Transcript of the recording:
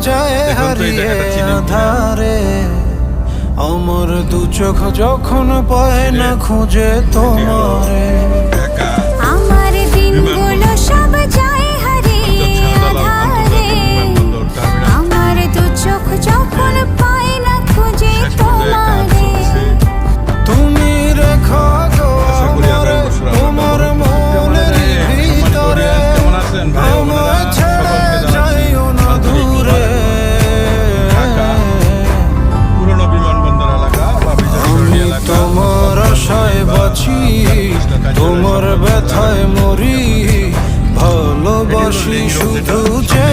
যায় হারিয়ে আধারে, আমার দু চোখ যখন পায় না খুঁজে তোমারে। আমার দিনগুলো সব যায় হারিয়ে আধারে, আমার দু চোখ যখন পায় না খুঁজে তোমারে। তুমি রেখো গো আমারে তোমার মনের ভিতরে, আমায় ছেড়ে যাইও না দূরে। আমি তোমার আশায় বাঁচি, তোমার ব্যথায় মরি, ভালোবাসি শুধু যে